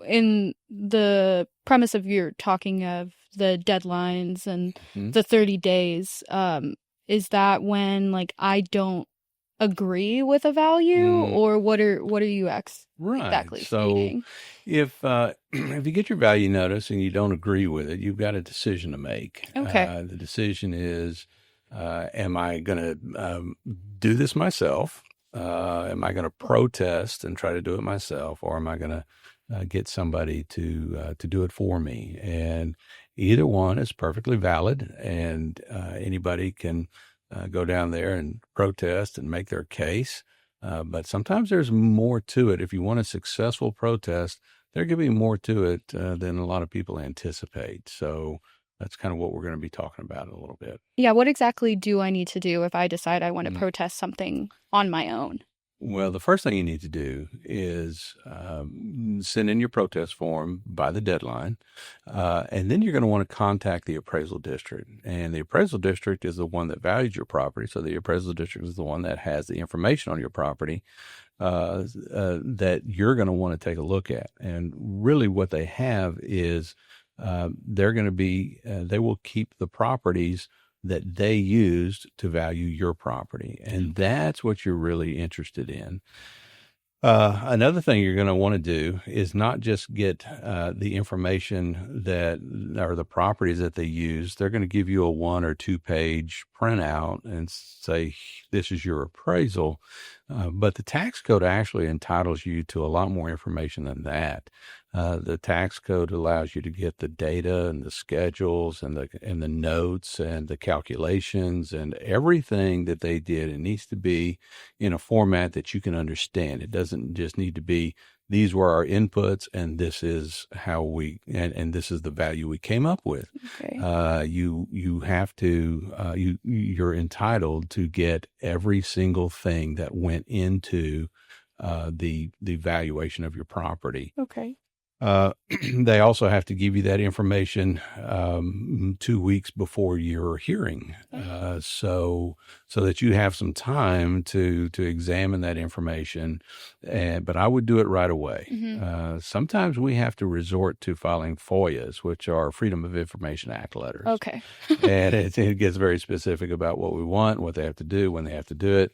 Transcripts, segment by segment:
in the premise of you're talking of the deadlines and Mhm. the 30 days, is that when like I don't agree with a value, Mm, or what are you right. exactly So stating? if if you get your value notice and you don't agree with it, you've got a decision to make. Okay. The decision is, am I going to do this myself? Am I going to protest and try to do it myself, or am I going to get somebody to do it for me? And either one is perfectly valid, and anybody can go down there and protest and make their case. But sometimes there's more to it. If you want a successful protest, there could be more to it than a lot of people anticipate. So that's kind of what we're going to be talking about a little bit. Yeah, what exactly do I need to do if I decide I want to Mm. protest something on my own? Well, the first thing you need to do is send in your protest form by the deadline. And then you're going to want to contact the appraisal district. And the appraisal district is the one that values your property. So the appraisal district is the one that has the information on your property that you're going to want to take a look at. And really, what they have is they're going to be, they will keep the properties that they used to value your property. And that's what you're really interested in. Another thing you're going to want to do is not just get the information that or the properties that they use. They're going to give you a 1 or 2 page printout and say, this is your appraisal. But the tax code actually entitles you to a lot more information than that. The tax code allows you to get the data and the schedules and the notes and the calculations and everything that they did. It needs to be in a format that you can understand. It doesn't just need to be, these were our inputs and this is how and this is the value we came up with. Okay. You have to, you're entitled to get every single thing that went into the valuation of your property. Okay. Uh, they also have to give you that information 2 weeks before your hearing, so that you have some time to examine that information. But I would do it right away. Sometimes we have to resort to filing FOIAs, which are Freedom of Information Act letters. Okay. And it gets very specific about what we want, what they have to do, when they have to do it.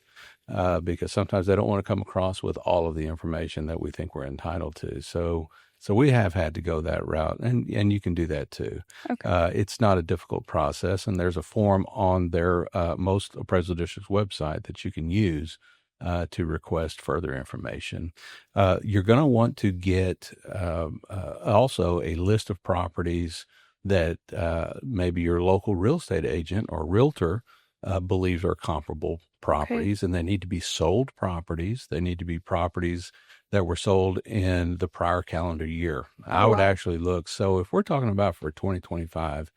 Because sometimes they don't want to come across with all of the information that we think we're entitled to. So we have had to go that route, and you can do that too. Okay. It's not a difficult process, and there's a form on their most appraisal district's website that you can use to request further information. You're going to want to get also a list of properties that maybe your local real estate agent or realtor believes are comparable properties, and they need to be sold properties. They need to be properties that were sold in the prior calendar year. I would actually look. So if we're talking about for 2025,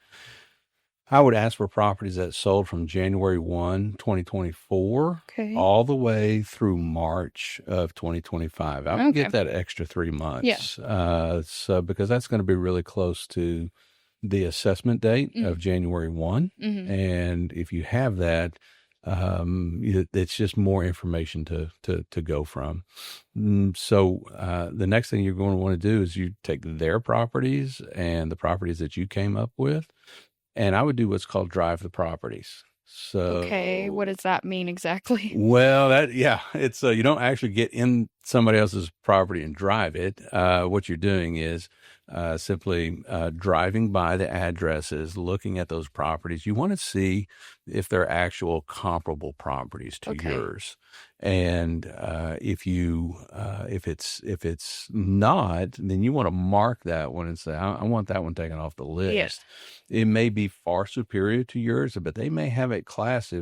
I would ask for properties that sold from January 1, 2024, Okay. all the way through March of 2025. I would Okay. get that extra 3 months. Yeah. So because that's going to be really close to the assessment date of January 1. And if you have that, it's just more information to go from. So the next thing you're going to want to do is you take their properties and the properties that you came up with, and I would do what's called drive the properties. Okay. What does that mean exactly? Well, it's you don't actually get in somebody else's property and drive it. What you're doing is simply driving by the addresses, looking at those properties. You want to see if they're actual comparable properties to yours, and if it's not, then you want to mark that one and say, I want that one taken off the list. Yes. It may be far superior to yours, but they may have it classed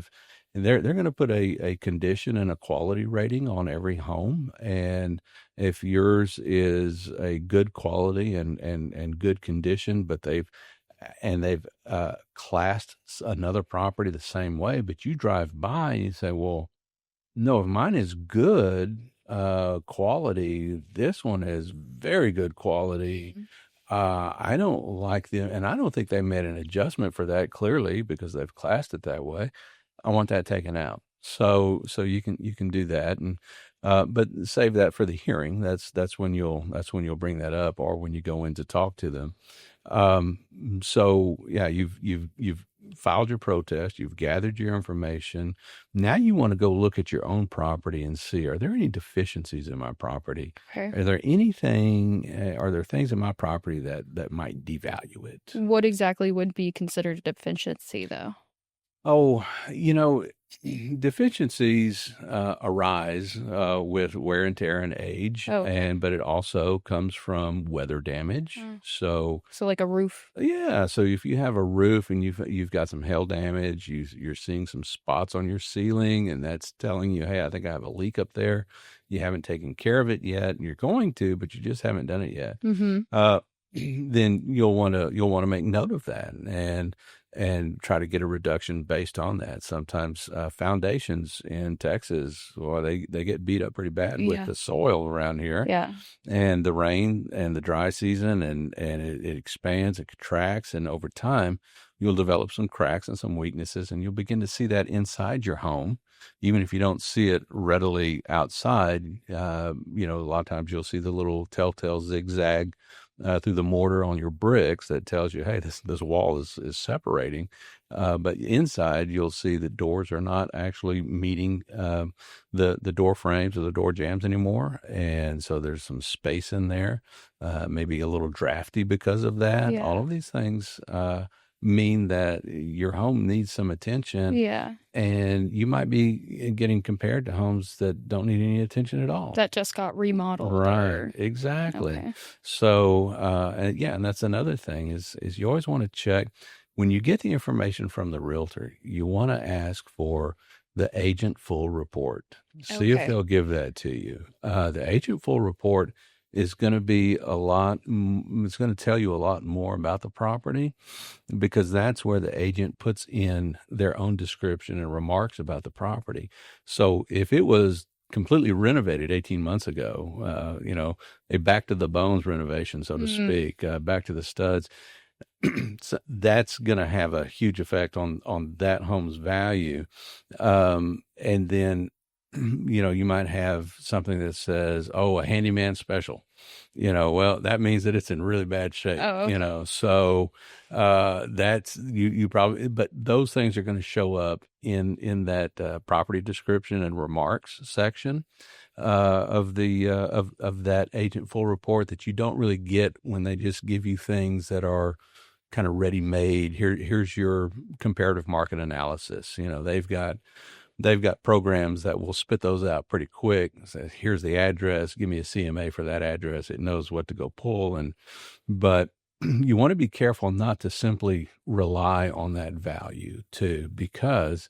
and they're going to put a condition and a quality rating on every home. And if yours is a good quality and good condition, but they've classed another property the same way, but you drive by and you say, well, no, if mine is good quality, this one is very good quality. I don't like them, and I don't think they made an adjustment for that clearly because they've classed it that way. I want that taken out. So you can do that, and but save that for the hearing. That's when you'll bring that up, or when you go in to talk to them. So yeah, you've filed your protest, you've gathered your information. Now you want to go look at your own property and see, are there any deficiencies in my property? Okay. Are there things in my property that might devalue it? What exactly would be considered a deficiency, though? Oh, you know, deficiencies arise with wear and tear and age, Oh, okay. but it also comes from weather damage. Mm. So So like a roof. yeah, so if you have a roof and you've got some hail damage, you're seeing some spots on your ceiling, and that's telling you, hey, I think I have a leak up there. You haven't taken care of it yet. You're going to, but you just haven't done it yet. Mm-hmm. Then you'll want to make note of that, and try to get a reduction based on that. Sometimes foundations in Texas, well, they get beat up pretty bad with Yeah. the soil around here, Yeah. and the rain and the dry season, and it expands, it contracts, and over time you'll develop some cracks and some weaknesses, and you'll begin to see that inside your home, even if you don't see it readily outside. A lot of times you'll see the little telltale zigzag through the mortar on your bricks that tells you, hey, this wall is separating. But inside, you'll see the doors are not actually meeting the door frames or the door jambs anymore, and so there's some space in there, maybe a little drafty because of that. All Yeah. of these things mean that your home needs some attention, Yeah. and you might be getting compared to homes that don't need any attention at all. That just got remodeled Right, or exactly. okay. So, and yeah, and that's another thing is you always want to check when you get the information from the realtor, you want to ask for the agent full report. See if Okay. they'll give that to you. The agent full report is going to be it's going to tell you a lot more about the property, because that's where the agent puts in their own description and remarks about the property. So if it was completely renovated 18 months ago, a back to the bones renovation, so to Mm. speak, back to the studs, so that's going to have a huge effect on that home's value. And then, you might have something that says, oh, a handyman special, well, that means that it's in really bad shape, Oh, okay. so that's you probably, but those things are going to show up in that property description and remarks section of the of that agent full report, that you don't really get when they just give you things that are kind of ready made. Here's your comparative market analysis. They've got programs that will spit those out pretty quick. Say, here's the address, give me a CMA for that address. It knows what to go pull. But you want to be careful not to simply rely on that value too, because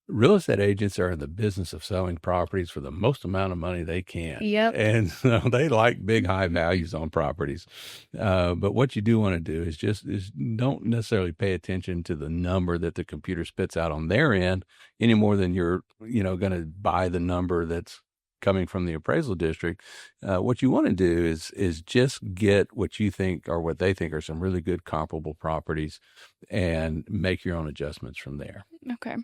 real estate agents are in the business of selling properties for the most amount of money they can. Yep. And so they like big, high values on properties. But what you do want to do is don't necessarily pay attention to the number that the computer spits out on their end any more than you're, going to buy the number that's coming from the appraisal district. What you want to do is just get what you think or what they think are some really good comparable properties, and make your own adjustments from there. Okay.